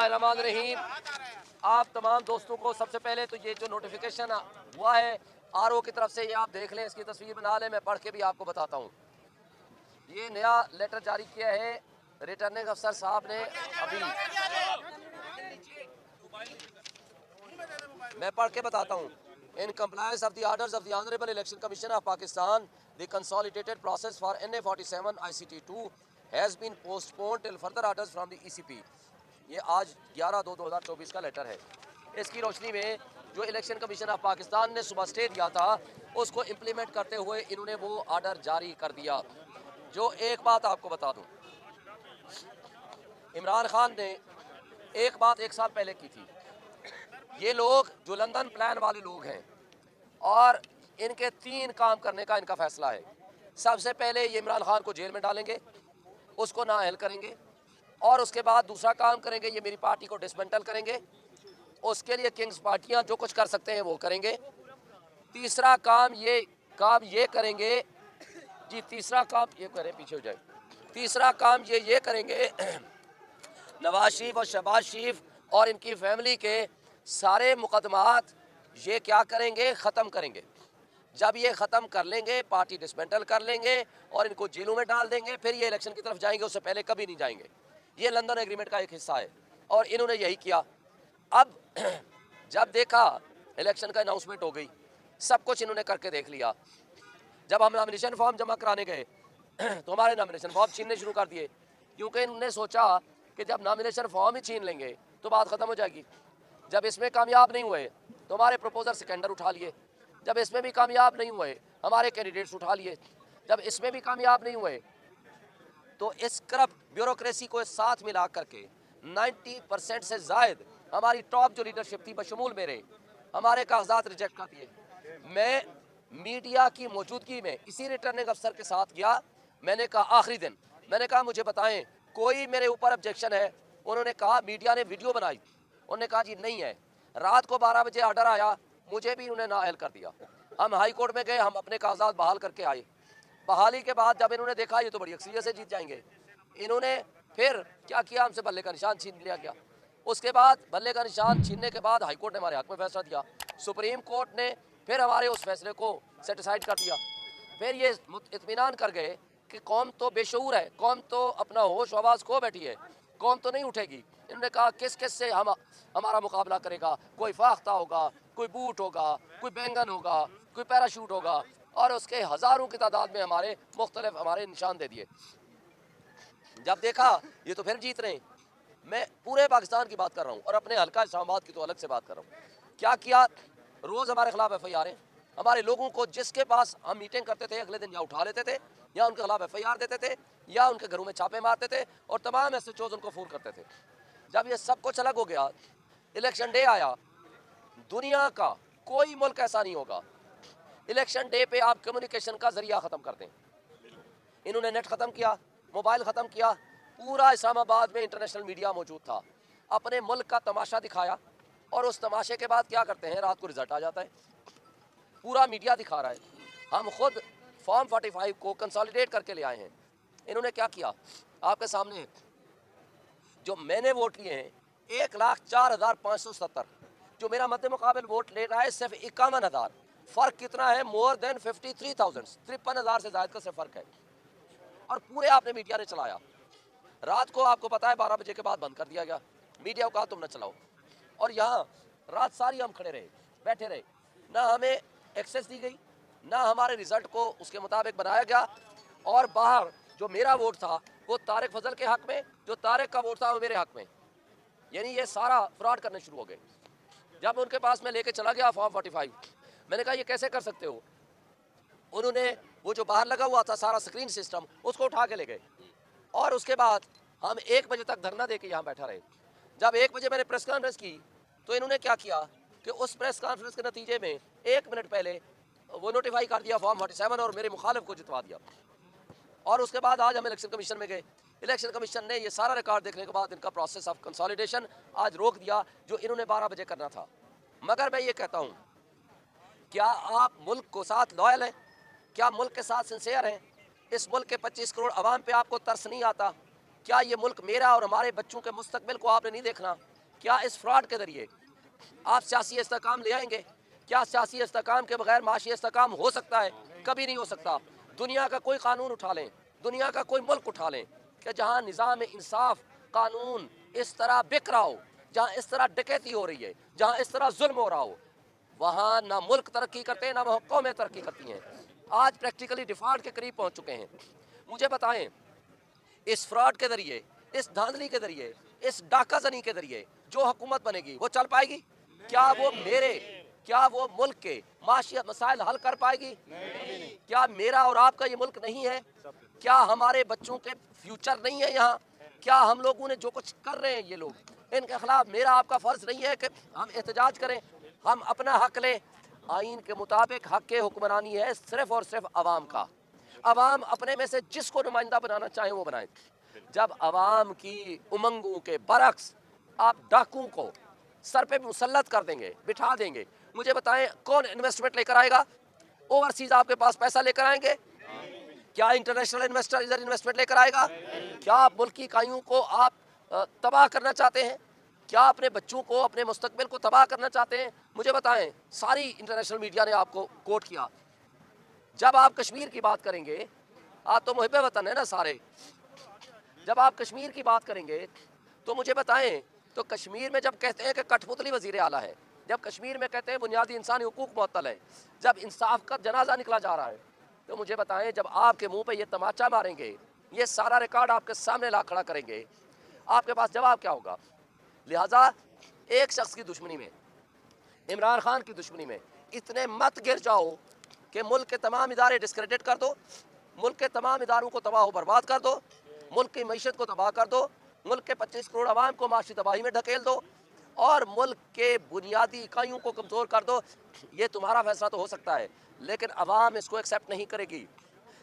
बिस्मिल्लाहिर्रहमानिर्रहीम। आप तमाम दोस्तों को सबसे पहले तो ये जो नोटिफिकेशन हुआ है आरओ की तरफ से, ये आप देख लें, इसकी तस्वीर बना लें, मैं पढ़ के भी आपको बताता हूँ। ये नया लेटर जारी किया है रिटर्निंग अफसर साहब ने अभी, मैं पढ़ के बताता हूँ। In compliance of the orders of the honourable election commission of Pakistan, the consolidated process for NA47 ICT2 has been postponed till further orders from the ECP। ये आज 11/2/2024 का लेटर है। इसकी रोशनी में जो इलेक्शन कमीशन ऑफ पाकिस्तान ने सुबह स्टे दिया था उसको इम्प्लीमेंट करते हुए इन्होंने वो ऑर्डर जारी कर दिया। जो एक बात आपको बता दूं, इमरान खान ने एक बात 1 साल पहले की थी। ये लोग जो लंदन प्लान वाले लोग हैं और इनके 3 काम करने का इनका फैसला है। सबसे पहले ये इमरान खान को जेल में डालेंगे, उसको नाअहल करेंगे, और उसके बाद दूसरा काम करेंगे, ये मेरी पार्टी को डिसमेंटल करेंगे। उसके लिए किंग्स पार्टियां जो कुछ कर सकते हैं वो करेंगे। तीसरा काम ये करेंगे जी, तीसरा काम ये करें, पीछे हो जाए। तीसरा काम ये करेंगे नवाज शरीफ और शहबाज शरीफ और इनकी फैमिली के सारे मुकदमात ये क्या करेंगे, ख़त्म करेंगे। जब ये ख़त्म कर लेंगे, पार्टी डिसमेंटल कर लेंगे और इनको जेलों में डाल देंगे, फिर ये इलेक्शन की तरफ जाएंगे, उससे पहले कभी नहीं जाएंगे। ये लंदन एग्रीमेंट का एक हिस्सा है और इन्होंने यही किया। अब जब देखा इलेक्शन का अनाउंसमेंट हो गई, सब कुछ इन्होंने करके देख लिया। जब हम नॉमिनेशन फॉर्म जमा कराने गए तो हमारे नॉमिनेशन फॉर्म छीनने शुरू कर दिए, क्योंकि इन्होंने सोचा कि जब नॉमिनेशन फॉर्म ही छीन लेंगे तो बात ख़त्म हो जाएगी। जब इसमें कामयाब नहीं हुए तो हमारे प्रपोजल सेकेंडर उठा लिए। जब इसमें भी कामयाब नहीं हुए हमारे कैंडिडेट्स उठा लिए। जब इसमें भी कामयाब नहीं हुए तो इस करप्ट ब्यूरोक्रेसी को साथ मिला करके 90% से ज़ायद हमारी टॉप जो लीडरशिप थी बशमूल मेरे, हमारे कागजात रिजेक्ट कर दिए। मैं मीडिया की मौजूदगी में इसी रिटर्निंग अफसर के साथ गया। मैंने कहा आखिरी दिन, मैंने कहा मुझे बताएं कोई मेरे ऊपर ऑब्जेक्शन है। उन्होंने कहा, मीडिया ने वीडियो बनाई, उन्होंने कहा जी नहीं है। रात को 12 बजे ऑर्डर आया, मुझे भी उन्होंने नाअहल कर दिया। हम हाई कोर्ट में गए, हम अपने कागजात बहाल करके आए। बहाली के बाद जब इन्होंने देखा ये तो बड़ी अक्सरियत से जीत जाएंगे, इन्होंने फिर क्या किया, हमसे बल्ले का निशान छीन लिया गया। उसके बाद बल्ले का निशान छीनने के बाद हाई कोर्ट ने हमारे हक में फैसला दिया। सुप्रीम कोर्ट ने फिर हमारे उस फैसले को सेटिसाइड कर दिया। फिर ये इत्मीनान कर गए कि कौम तो बेशऊर है, कौम तो अपना होश आवाज़ खो बैठी है, कौम तो नहीं उठेगी। इन्होंने कहा किस किस से हमारा मुकाबला करेगा, कोई फाख्ता होगा, कोई बूट होगा, कोई बैंगन होगा, कोई पैराशूट होगा, और उसके हज़ारों की तादाद में हमारे मुख्तलिफ हमारे निशान दे दिए। जब देखा ये तो फिर जीत रहे हैं। मैं पूरे पाकिस्तान की बात कर रहा हूँ और अपने हल्का इस्लामाबाद की तो अलग से बात कर रहा हूँ। क्या किया, रोज़ हमारे खिलाफ FIR हैं। हमारे लोगों को जिसके पास हम मीटिंग करते थे अगले दिन या उठा लेते थे या उनके खिलाफ FIR देते थे या उनके घरों में छापे मारते थे और तमाम SHOs उनको फ़ोन करते थे। जब ये सब कुछ अलग हो गया, इलेक्शन डे आया, दुनिया का कोई मुल्क ऐसा नहीं होगा इलेक्शन डे पे आप कम्युनिकेशन का जरिया ख़त्म कर दें। इन्होंने नेट ख़त्म किया, मोबाइल ख़त्म किया, पूरा इस्लामाबाद में इंटरनेशनल मीडिया मौजूद था, अपने मुल्क का तमाशा दिखाया। और उस तमाशे के बाद क्या करते हैं, रात को रिजल्ट आ जाता है, पूरा मीडिया दिखा रहा है। हम खुद फॉर्म 45 को कंसोलिडेट करके ले आए हैं। इन्होंने क्या किया, आपके सामने है। जो मैंने वोट लिए हैं 1,04,570, जो मेरा मद्दे मुकाबल वोट ले रहा है सिर्फ 51,000। फ़र्क कितना है, मोर देन 53,000, 53,000 से ज़्यादा का सिर्फ फ़र्क है। और पूरे आपने मीडिया ने चलाया। रात को आपको पता है 12 बजे के बाद बंद कर दिया गया, मीडिया को कहा तुम न चलाओ। और यहाँ रात सारी हम खड़े रहे, बैठे रहे, ना हमें एक्सेस दी गई, ना हमारे रिज़ल्ट को उसके मुताबिक बनाया गया। और बाहर जो मेरा वोट था वो तारिक फजल के हक़ में, जो तारिक का वोट था वो मेरे हक़ में। यानी ये सारा फ्रॉड करने शुरू हो गए। जब उनके पास मैं लेके चला गया फॉर्म 45, मैंने कहा ये कैसे कर सकते हो। उन्होंने वो जो बाहर लगा हुआ था सारा स्क्रीन सिस्टम, उसको उठा के ले गए। और उसके बाद हम 1 बजे तक धरना दे के यहाँ बैठा रहे। जब 1 बजे मैंने प्रेस कॉन्फ्रेंस की तो इन्होंने क्या किया कि उस प्रेस कॉन्फ्रेंस के नतीजे में 1 मिनट पहले वो नोटिफाई कर दिया फॉर्म 47 और मेरे मुखालिफ को जितवा दिया। और उसके बाद आज हम इलेक्शन कमीशन में गए। इलेक्शन कमीशन ने ये सारा रिकॉर्ड देखने के बाद इनका प्रोसेस ऑफ कंसोलिडेशन आज रोक दिया, जो इन्होंने 12 बजे करना था। मगर मैं ये कहता हूँ, क्या आप मुल्क को साथ लॉयल हैं? क्या मुल्क के साथ सिंसियर हैं? इस मुल्क के 25 करोड़ आवाम पे आपको तरस नहीं आता? क्या ये मुल्क मेरा और हमारे बच्चों के मुस्तकबिल को आपने नहीं देखना? क्या इस फ्रॉड के ज़रिए आप सियासी इस्तेकाम ले आएंगे? क्या सियासी इस्तेकाम के बगैर माशी इस्तेकाम हो सकता है? कभी नहीं हो सकता। दुनिया का कोई कानून उठा लें, दुनिया का कोई मुल्क उठा लें कि जहाँ निज़ाम इंसाफ कानून इस तरह बिक रहा हो, जहाँ इस तरह डकैती हो रही है, जहाँ इस तरह जुल्म हो रहा हो, वहाँ ना मुल्क तरक्की करते हैं, ना वह कौमें तरक्की करती हैं। आज प्रैक्टिकली डिफॉल्ट के करीब पहुँच चुके हैं। मुझे बताएं, इस फ्रॉड के ज़रिए, इस धांधली के ज़रिए, इस डाकाजनी के ज़रिए जो हुकूमत बनेगी वो चल पाएगी? क्या वो मुल्क के माशियत मसाइल हल कर पाएगी? क्या मेरा और आपका ये मुल्क नहीं है? क्या हमारे बच्चों के फ्यूचर नहीं है यहाँ? क्या हम लोगों ने जो कुछ कर रहे हैं ये लोग, इनके खिलाफ मेरा आपका फ़र्ज़ नहीं है कि हम एहतजाज करें, हम अपना हक लें? आइन के मुताबिक हक के हुक्मरानी है सिर्फ़ और सिर्फ अवाम का। अवाम अपने में से जिसको नुमाइंदा बनाना चाहें वो बनाए। जब अवाम की उमंगों के बरक्स आप डाकू को सर पे मुसल्लत कर देंगे, बिठा देंगे, मुझे बताएं कौन इन्वेस्टमेंट लेकर आएगा? ओवरसीज आपके पास पैसा लेकर आएंगे? क्या इंटरनेशनल इन्वेस्टर इधर इन्वेस्टमेंट लेकर आएगा? क्या आप मुल्क की इकाइयों को आप तबाह करना चाहते हैं? क्या अपने बच्चों को, अपने मुस्तकबिल को तबाह करना चाहते हैं? मुझे बताएं, सारी इंटरनेशनल मीडिया ने आपको कोट किया। जब आप कश्मीर की बात करेंगे, आप तो मुहिब वतन है ना सारे, जब आप कश्मीर की बात करेंगे तो मुझे बताएं, तो कश्मीर में जब कहते हैं कि कठपुतली वज़ीर आला है, जब कश्मीर में कहते हैं बुनियादी इंसानी हुकूक मुअत्तल है, जब इंसाफ का जनाजा निकला जा रहा है, तो मुझे बताएं, जब आपके मुंह पे ये तमाचा मारेंगे, ये सारा रिकॉर्ड आपके सामने ला खड़ा करेंगे, आपके पास जवाब क्या होगा? लिहाजा एक शख्स की दुश्मनी में, इमरान खान की दुश्मनी में इतने मत गिर जाओ कि मुल्क के तमाम इदारे डिस्क्रेडिट कर दो, मुल्क के तमाम इदारों को तबाह बर्बाद कर दो, मुल्क की मईशत को तबाह कर दो, मुल्क के 25 करोड़ आवाम को माशी तबाही में ढकेल दो और मुल्क के बुनियादी इकाइयों को कमज़ोर कर दो। ये तुम्हारा फैसला तो हो सकता है, लेकिन अवाम इसको एक्सेप्ट नहीं करेगी।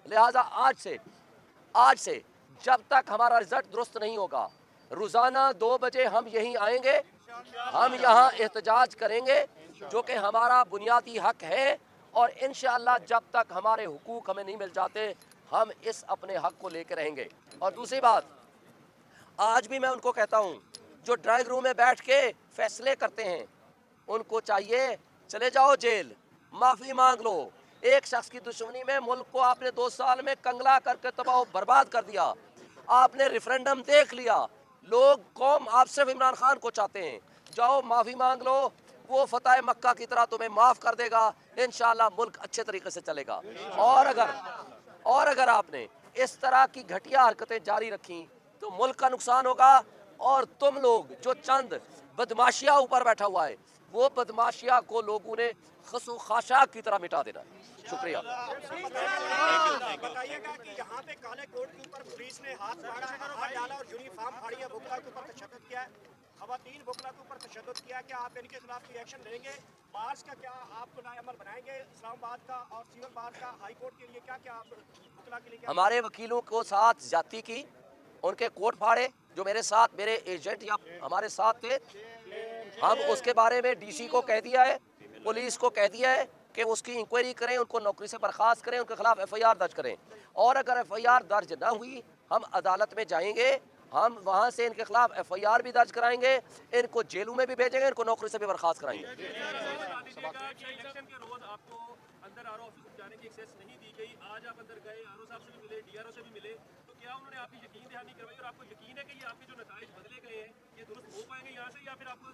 लिहाजा आज से जब तक हमारा रिजल्ट दुरुस्त नहीं होगा, रोज़ाना 2 बजे हम यहीं आएंगे, हम यहाँ एहतजाज करेंगे जो कि हमारा बुनियादी हक है, और इंशाअल्लाह जब तक हमारे हुकूक हमें नहीं मिल जाते हम इस अपने हक को लेकर रहेंगे। और दूसरी बात, आज भी मैं उनको कहता हूँ जो ड्राइंग रूम में बैठ के फैसले करते हैं, उनको चाहिए चले जाओ जेल, माफ़ी मांग लो। एक शख्स की दुश्मनी में मुल्क को आपने 2 साल में कंगला करके तबाह बर्बाद कर दिया। आपने रेफरेंडम देख लिया, लोग कौम आप सिर्फ इमरान खान को चाहते हैं। जाओ माफ़ी मांग लो, वो फतह मक्का की तरह तुम्हें माफ़ कर देगा, इंशाअल्लाह मुल्क अच्छे तरीके से चलेगा। और अगर आपने इस तरह की घटिया हरकतें जारी रखी तो मुल्क का नुकसान होगा, और तुम लोग जो चंद बदमाशिया ऊपर बैठा हुआ है, वो बदमाशिया को लोगों ने खसो खाशा की तरह मिटा देना। शुक्रिया। बताइएगा कि यहाँ पे काले कोट के ऊपर पुलिस ने हाथ डाला और यूनिफॉर्म फाड़ी है, बुकला के ऊपर तशद्दुद किया है, खवातीन बुकला के ऊपर तशद्दुद किया। क्या आप इनके खिलाफ कोई एक्शन लेंगे? मार्च का क्या आप नया अमल बनाएंगे इस्लामाबाद का और सीवलबाद का हाई कोर्ट के लिए? क्या क्या आप बुकला के लिए हमारे वकीलों को साथ जाती की, उनके कोट फाड़े, जो मेरे साथ मेरे एजेंट या हमारे साथ थे, हम उसके बारे में डीसी को कह दिया है, पुलिस को कह दिया है कि उसकी इंक्वायरी करें, उनको नौकरी से बर्खास्त करें, उनके खिलाफ FIR दर्ज करें। और अगर FIR दर्ज ना हुई, हम अदालत में जाएंगे, हम वहाँ से इनके खिलाफ FIR भी दर्ज कराएंगे, इनको जेलों में भी भेजेंगे, इनको नौकरी से भी बर्खास्त कराएंगे। क्या उन्होंने आपकी यकीन दहानी करवाई और आपको यकीन है कि ये आपके जो नताइज बदले गए हैं ये दुरुस्त हो पाएंगे यहाँ से, या फिर आपको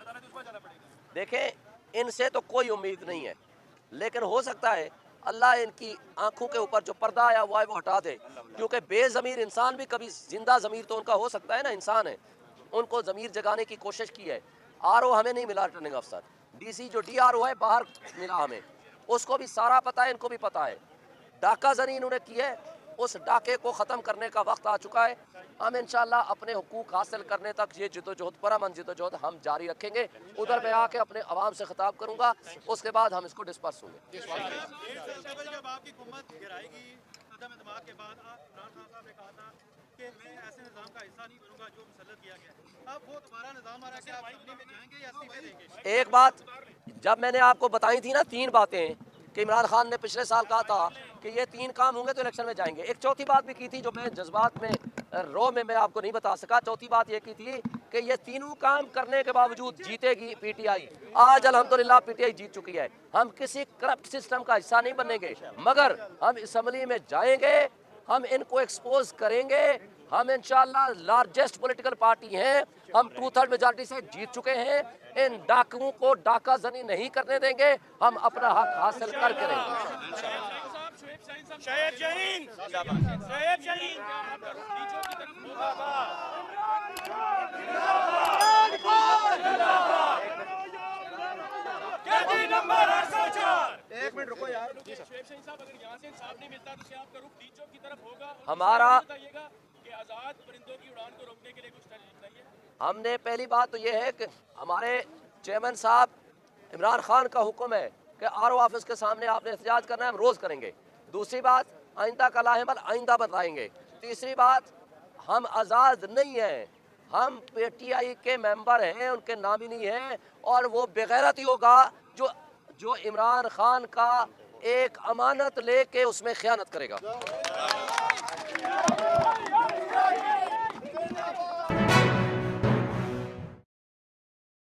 अदालत उसमें जाना पड़ेगा? देखें, इनसे तो कोई उम्मीद नहीं है, लेकिन हो सकता है अल्लाह इनकी आंखों के ऊपर जो पर्दा आया हुआ है वो हटा दे, क्योंकि बेज़मीर इंसान भी कभी जिंदा ज़मीर तो उनका हो सकता है ना, इंसान है, उनको ज़मीर जगाने की कोशिश की है। RO हमें नहीं मिला, रिटर्निंग अफसर, DC जो DRO है बाहर मिला हमें, उसको भी सारा पता है, इनको भी पता है। डाका जनी इन्होंने की है, उस डाके को ख़त्म करने का वक्त आ चुका है। हम इंशाअल्लाह अपने हुकूक हासिल करने तक ये जिद्दोजहद, पुरअमन जिद्दोजहद हम जारी रखेंगे। उधर मैं आके अपने अवाम से खिताब करूँगा, उसके बाद हम इसको डिस्पर्स होंगे। एक बात जब मैंने आपको बताई थी ना, 3 बातें कि इमरान खान ने पिछले साल कहा था कि ये 3 काम होंगे तो इलेक्शन में जाएंगे। एक चौथी बात भी की थी जो मैं जज्बात में रो में मैं आपको नहीं बता सका। चौथी बात ये की थी कि ये तीनों काम करने के बावजूद जीतेगी पीटीआई। आज अल्हम्दुलिल्लाह पीटीआई जीत चुकी है। हम किसी करप्ट सिस्टम का हिस्सा नहीं बनेंगे, मगर हम असम्बली में जाएंगे, हम इनको एक्सपोज करेंगे। हम इंशाअल्लाह लार्जेस्ट पॉलिटिकल पार्टी हैं, हम 2/3 मेजॉरिटी से जीत चुके हैं। इन डाकुओं को डाका जनी नहीं करने देंगे, हम अपना हक हासिल करके रहेंगे। शहीद जहीन, शहीद जहीन। नंबर 804। एक मिनट रुको यार। शोएब शहीन साहब, अगर यहाँ से इंसाफ नहीं मिलता तो क्या आपका रुख नीचों की तरफ होगा? हमारा बताइएगा कि आजाद परिंदों की उड़ान को रोकने के लिए कुछ बताइए। हमने पहली बात तो ये है कि हमारे चेयरमैन साहब इमरान खान का हुक्म है कि आरओ ऑफिस के सामने आपने एहतजाज करना है, हम रोज़ करेंगे। दूसरी बात, आइंदा का लाहेमल आइंदा बताएंगे। तीसरी बात, हम आज़ाद नहीं हैं, हम पीटीआई के मेंबर हैं, उनके नामिनी हैं, और वो बेगैरत ही होगा जो इमरान खान का एक अमानत लेके उसमें खयानत करेगा।